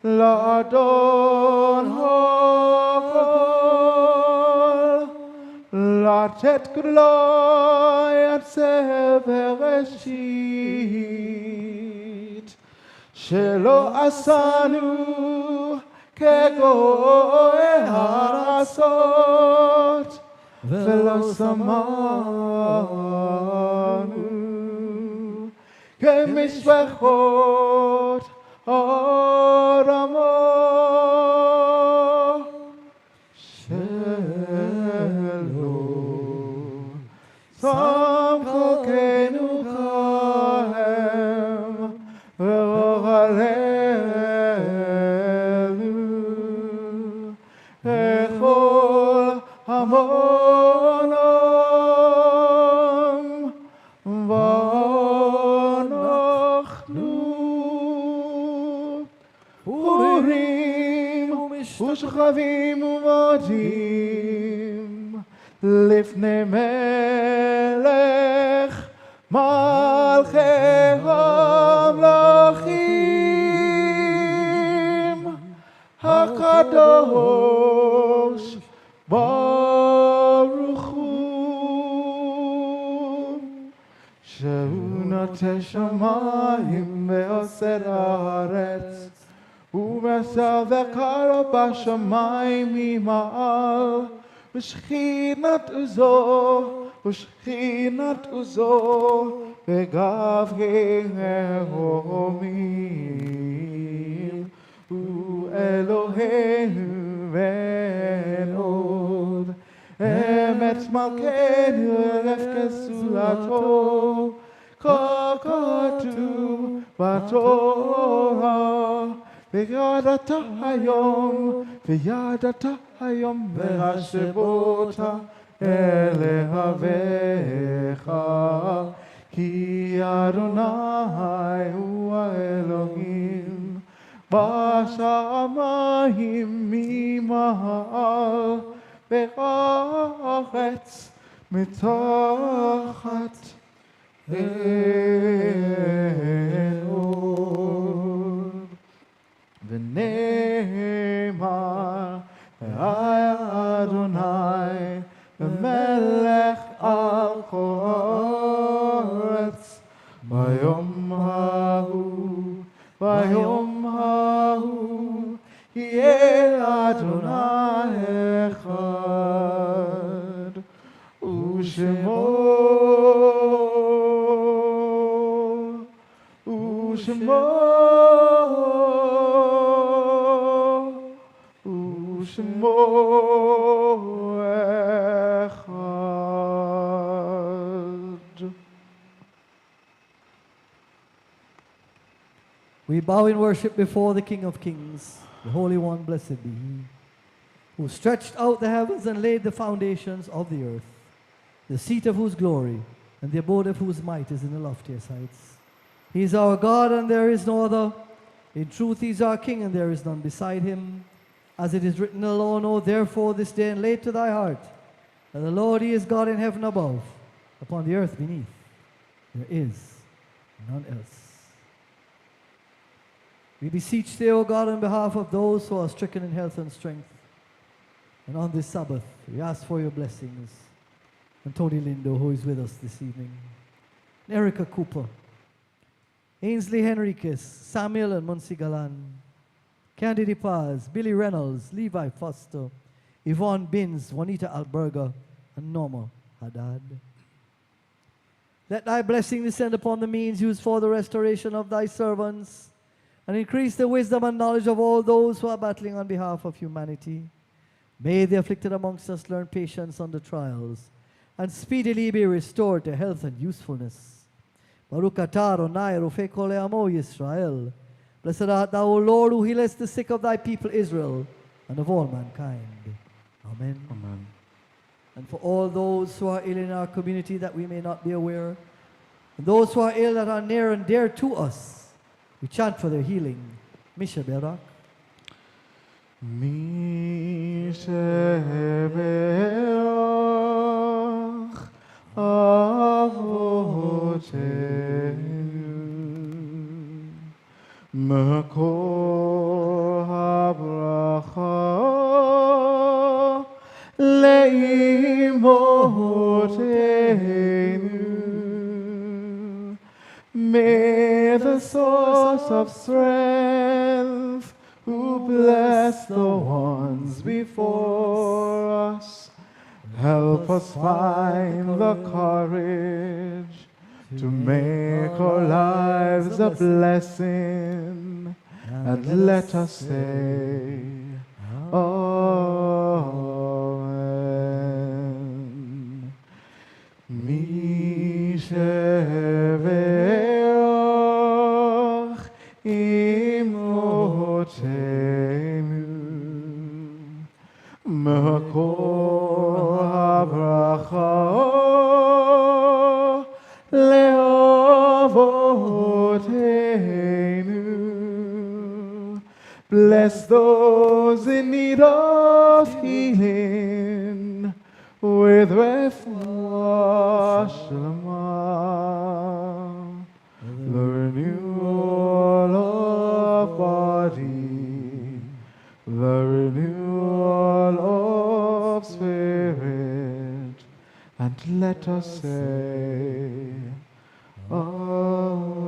la'adon ha'kol latet gloi atzev bereshit שלא עשנו כגוי הארצות ולא שמענו כמשפחות עולמו שלו. Som Kokenu Kohem, Ve'oralelu, Echol Hamonom, V'anochnu, Urim, Ushchavim Umodim, Lifnei Melech, Malchei HaMlachim, HaKadosh Baruch Hu, Shehu Notei Shamayim Ve'oseh Haaretz, U'Mesaveh Karo B'Shamayim Mima'al, U'Shechinat Uzo, Begavhei Meromim, U'Eloheinu ve'en od, Emet Malkeinu Lefkesulato, Ka'katuv b'Torah, V'yadata hayom v'hashevota elehavecha, Ki Adonai hu Elohim, B'shamayim mima'al, V'cha'aretz mitachat Eod. V'ne'emar Adonai Melech al Koretz, Vayom hahu, Yeh Adonai echad, U'shemo echad. We bow in worship before the King of Kings, the Holy One, blessed be He, who stretched out the heavens and laid the foundations of the earth, the seat of whose glory and the abode of whose might is in the loftiest heights. He is our God and there is no other. In truth He is our King and there is none beside Him. As it is written, alone, O therefore this day and lay to thy heart, that the Lord He is God in heaven above, upon the earth beneath. There is none else. We beseech Thee, O God, on behalf of those who are stricken in health and strength. And on this Sabbath, we ask for your blessings. And Tony Lindo, who is with us this evening. And Erica Cooper. Ainsley Henriquez, Samuel and Muncie Galan. Candy Paz, Billy Reynolds, Levi Foster, Yvonne Binns, Juanita Alberga, and Norma Haddad. Let thy blessing descend upon the means used for the restoration of thy servants, and increase the wisdom and knowledge of all those who are battling on behalf of humanity. May the afflicted amongst us learn patience under trials, and speedily be restored to health and usefulness. Baruch atah Adonai Rofei kol amo Yisrael. Blessed art thou, O Lord, who healest the sick of thy people Israel, and of all mankind. Amen. Amen. And for all those who are ill in our community that we may not be aware, and those who are ill that are near and dear to us, we chant for their healing. Misha Berak. Misha Berak Avotenu Makor habracha leimotenu. May the source of strength, who bless the ones before us, help us find the courage to make our lives a blessing, and let us say, Amen. Abracha Leavoteinu. Bless those in need of healing with refuah shlema, the renewal of body, the renewal of spirit, and let us say, Amen.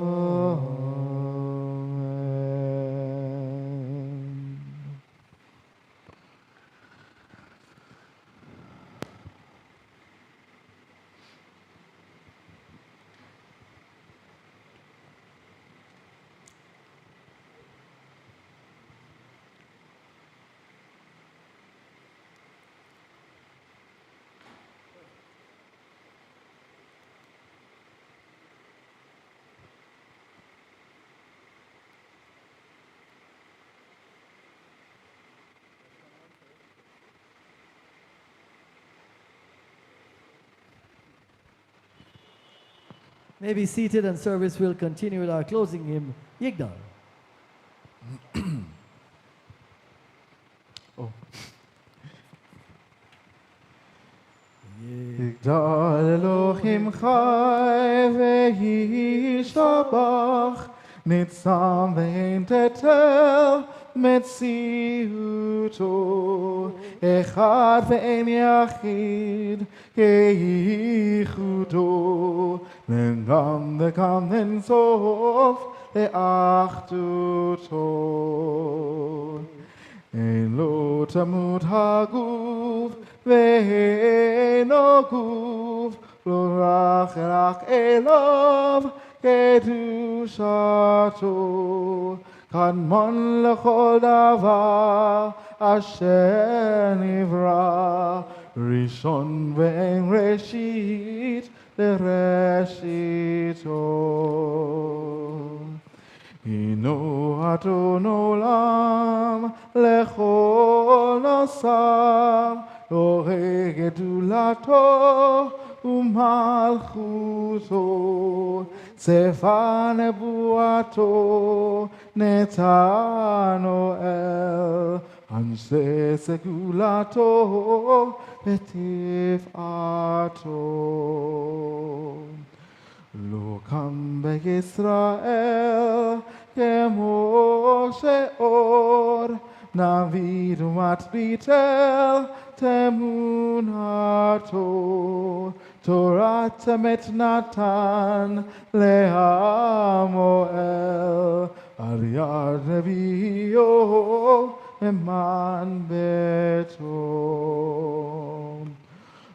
May be seated, and service will continue with our closing hymn, Yigdal. Oh. Yigdal Elohim chai v'yishtabach, Nitzavim-Vayelekh metziuto, echad ve'en yachid keichudo, לגam וגם אינסוף לאחדותו. אין לו תמות הגוף ואינו גוף, לא רק אליו קדושתו. קדמון לכל דבר אשר נברא, ראשון ואין ראשית לראשיתו. הינו אדון עולם לכל נוסף, יורה גדולתו ומלכותו, ספר נבואתו נתנו אל, אנשי סגולתו ותפארתו. לא קם בישראל כמו שאור, נביא ומצביטל תמונתו. תורת אמת נתן להמואל, על יד נביאו למען ביתו.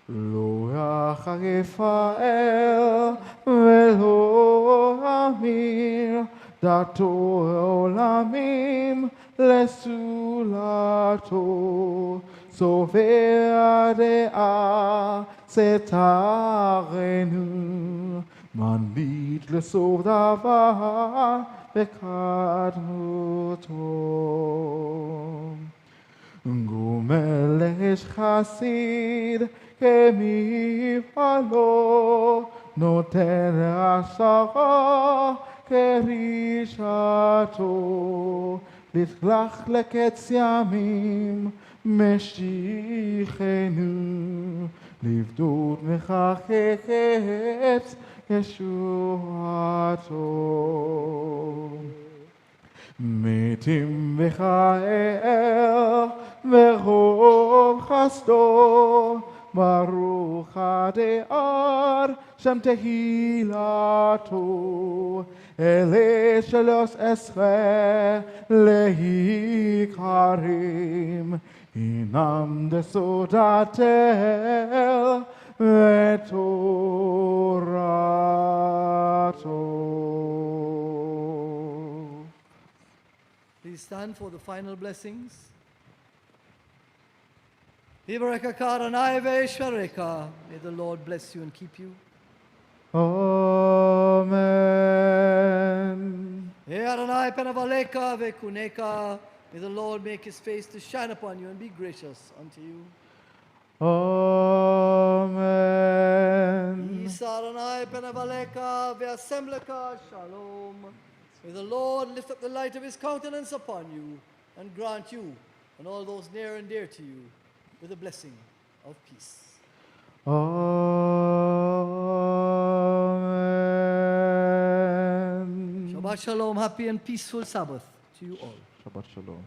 לא יחריף האל ולא אמיר, דתו עולמים לסולתו. סופר דעה סתרנו, מנביט לסוף דבר בקדמותו. גומל איש חסיד כמפעלו, נותן העשרה כרישתו. לכלך לקץ ימים משיחנו, לפדות מחכת ישועתו. מתים וכאל ורוב חסדו, ברוך הדייר שם תהילתו. אלה 13 להיקרים, הינם דסודת אל ותורתו. Please stand for the final blessings. Yivarekaka Adonai ve'yishmerecha. May the Lord bless you and keep you. Amen. Adonai penavaleka ve'kuneka. May the Lord make his face to shine upon you and be gracious unto you. Amen. Penavalecha ve'assembleka shalom. May the Lord lift up the light of his countenance upon you and grant you and all those near and dear to you with a blessing of peace. Amen. Shabbat shalom, happy and peaceful Sabbath to you all. Shabbat shalom.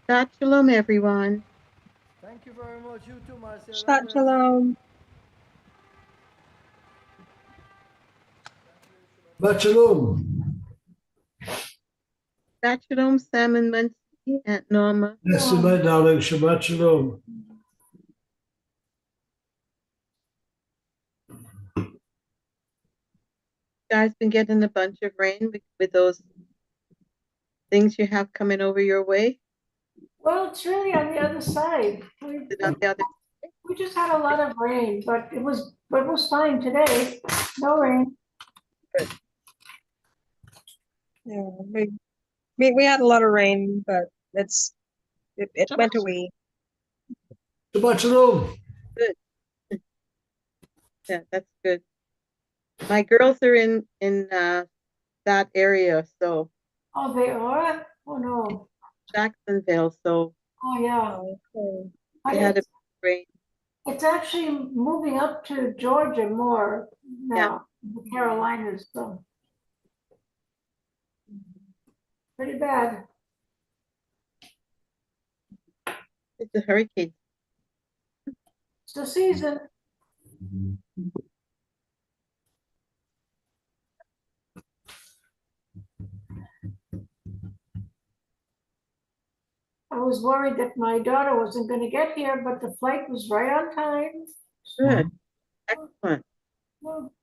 Shabbat shalom, everyone. Thank you very much. You too, Marcia. Shabbat shalom. Shabbat shalom. Shabbat shalom, Sam and Muncie, Aunt Norma. Yes, my darling. Shabbat shalom. You guys been getting a bunch of rain with those things you have coming over your way? Well, it's really on the other side. Is it on the other? We just had a lot of rain, but it was fine today. No rain. Yeah, we had a lot of rain, but it went away. Shabbat shalom. Good. Yeah, that's good. My girls are in that area, so Oh, they are? Oh, no. Jacksonville, so Oh, yeah. Okay. they had a rain. It's actually moving up to Georgia more now, the Carolinas, so. Pretty bad. It's a hurricane. It's the season. I was worried that my daughter wasn't going to get here, but the flight was right on time. Good. Excellent. Well,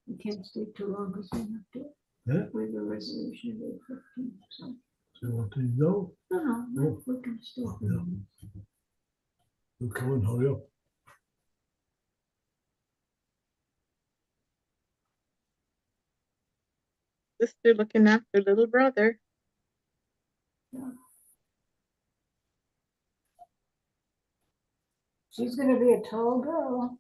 we can't stay too long because we have to. Yeah. We have a resolution at 8:15. So, So you want to go? no, we can stay. Yeah. We'll come and hurry up. Sister looking after little brother. She's going to be a tall girl.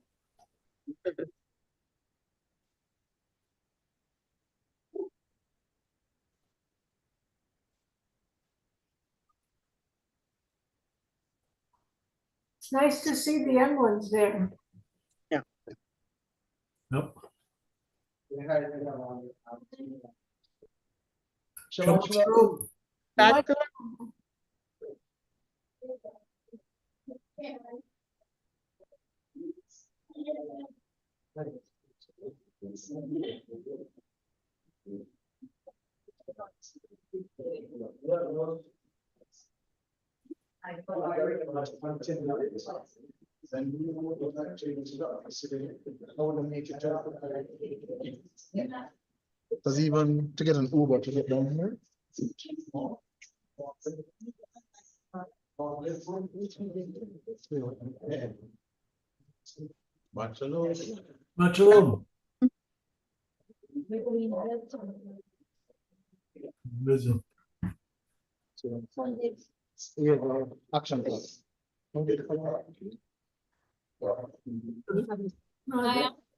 It's nice to see the young ones there. Yep. Shabbat shalom. Shabbat shalom. Does even to get an Uber to get down here? Shabbat shalom. Shabbat shalom. Listen. Action class.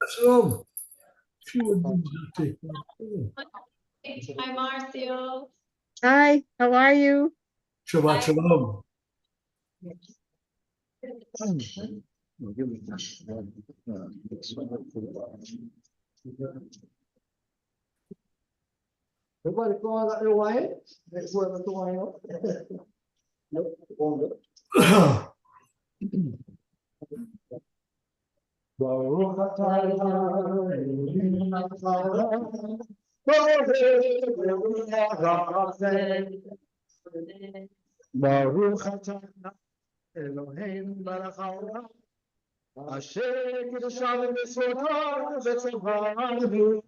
Shalom. Few things to take. Hi, Marcio. Hi, how are you? Shabbat shalom. Everybody call that your wife? Next one to wife. Nope. Baruch atah Eloheinu melech haolam, asher קידשנו במצוותיו וציוונו,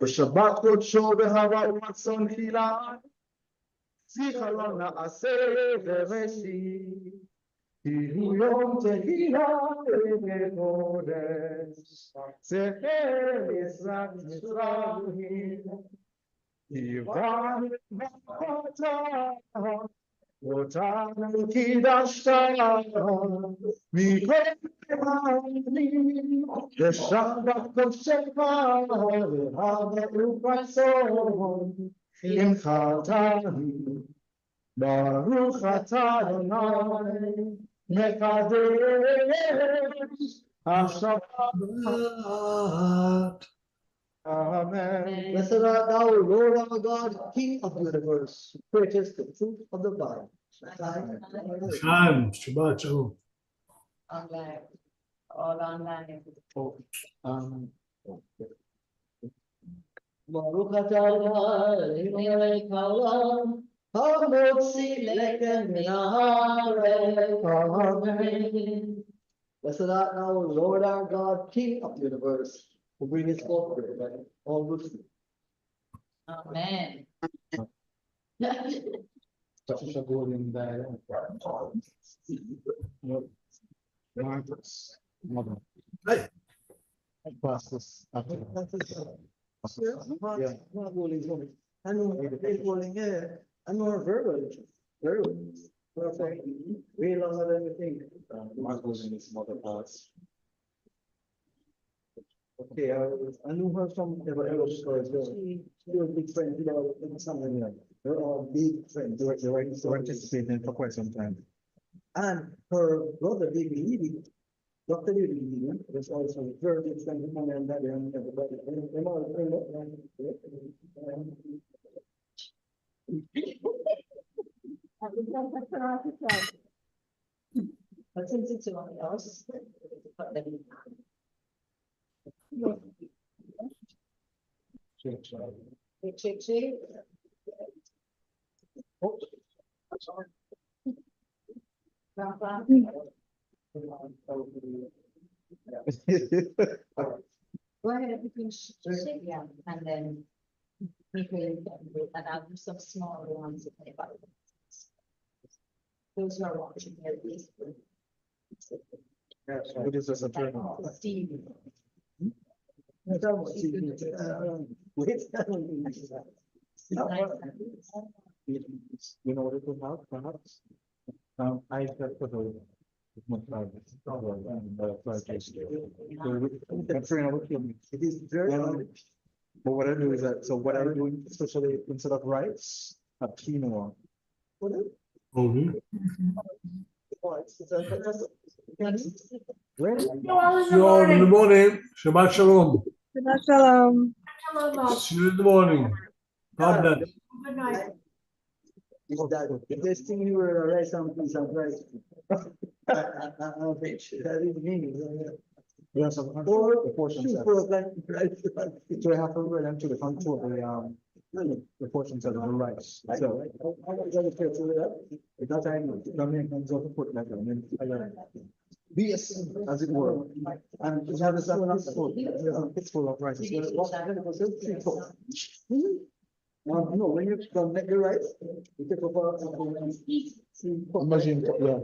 בשבת קודשו באהבה ורצון תחילה, זיכרון נעשה וראשית, כי הוא יום תהילה וקודש, זכר יצחק מצרים, יברך אותנו קידשת מכל העמים, ושבת קודשך והברוך רצון, הנחלתנו, ברוך אתה אדוני מקדש השבת. Amen. Blessed art thou, Lord our God, King of the universe, who createst the truth of the Bible. Shalom, Shabbat Shalom. Online. All online. Baruch atah Eloheinu melech haolam, hamotzi lechem min haaretz. Amen. Blessed art thou, Lord our God, King of the universe, who bringeth forth good and all good fruit. Amen. Hey. Passes. Yeah, not bowling. I know bowling here. I know verbal. Perfect. Way longer than you think. Mark goes in his mother pass. Okay, I knew her from ever stories. She was big friends, you know, something like that. They're all big friends. They were anticipating for quite some time. And her brother, David Levy, Dr. David Levy, was also very good friend with mom and dad and everybody. And all But since it's someone else, shake. Go ahead, you can shake, yeah, and then make it, and I'll do some smaller ones if they buy them. Those who are watching here, please. It is just a turn. Steve. You know what it would have, perhaps? I felt for the. It is very But what I do is that, so what I do, especially instead of rice, a quinoa. Mhm. Shalom In the morning, Shabbat Shalom. Shabbat Shalom. Shalom. See you in the morning. God bless. Good night. The best thing you were to write something, some rice. That is me. Yes, the portions. So I have to read into the contour the portions of the rice. So at that time, the main comes out to put that and then this, as it were, and it has a fistful of rice. No, when you make the rice, you take Measuring cup, yeah.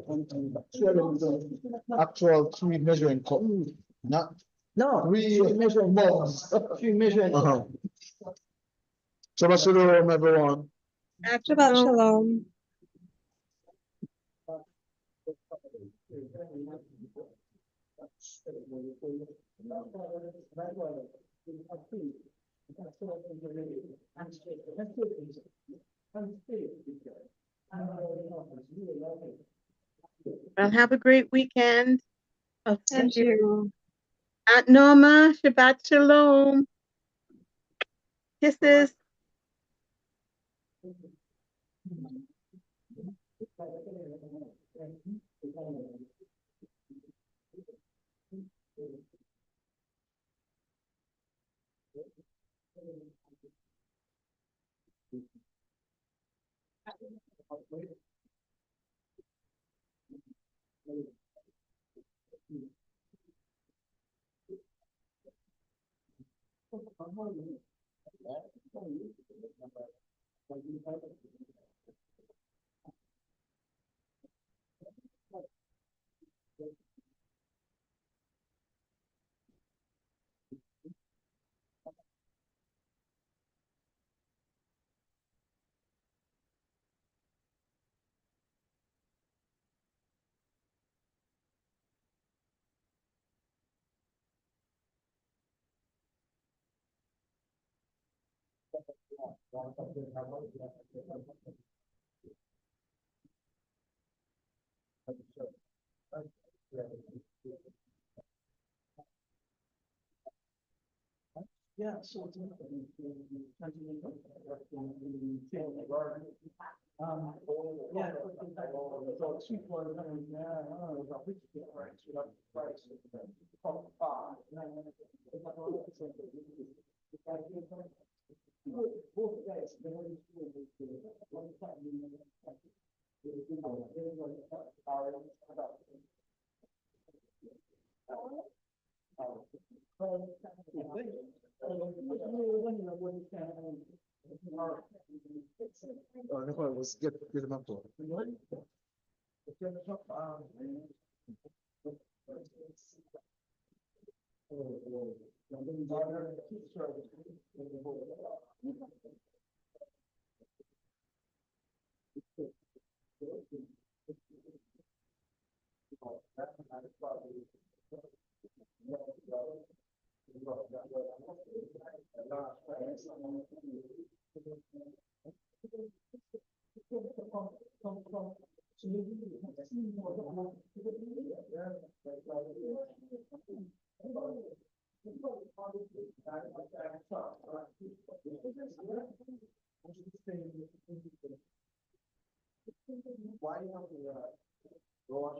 Actual 3 measuring cup, not no, 3 measuring mugs. Three measuring. Shabbat Shalom, everyone. Shabbat Shalom. Well, have a great weekend. I'll see Thank you. you. Aunt Norma, Shabbat Shalom. Kisses. Yeah, so it's yeah. So sweet water, yeah, I don't know about which price, without price. Both guys, Oh, no, it was get him up for. Why you have to go on?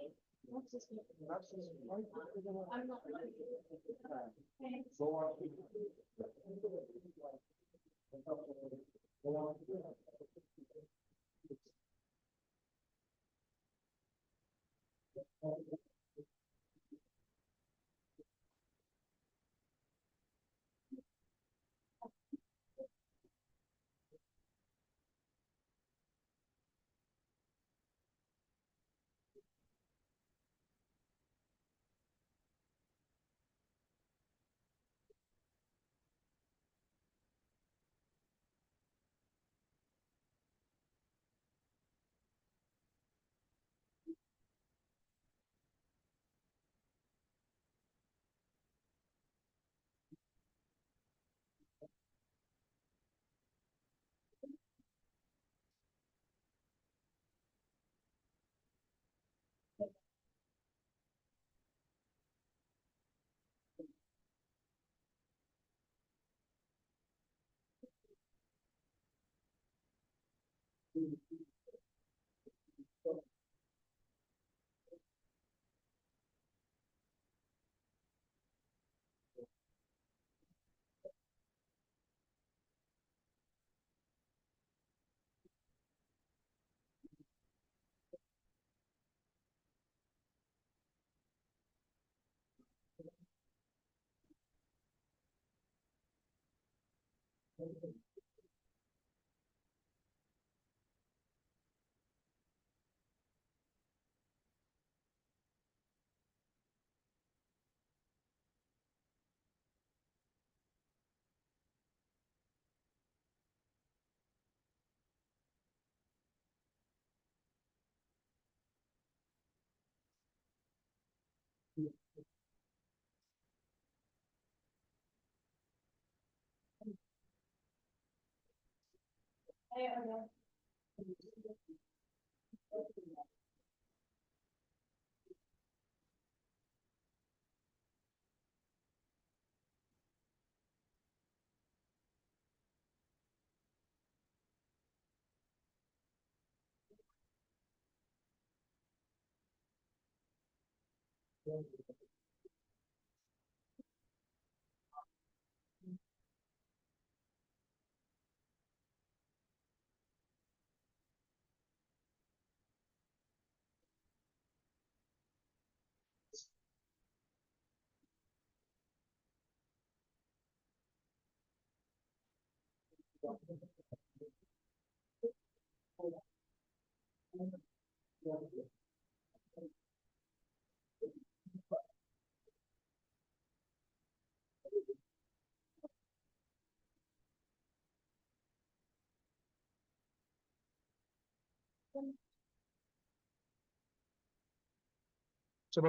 Shabbat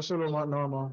shalom, Aunt Norma.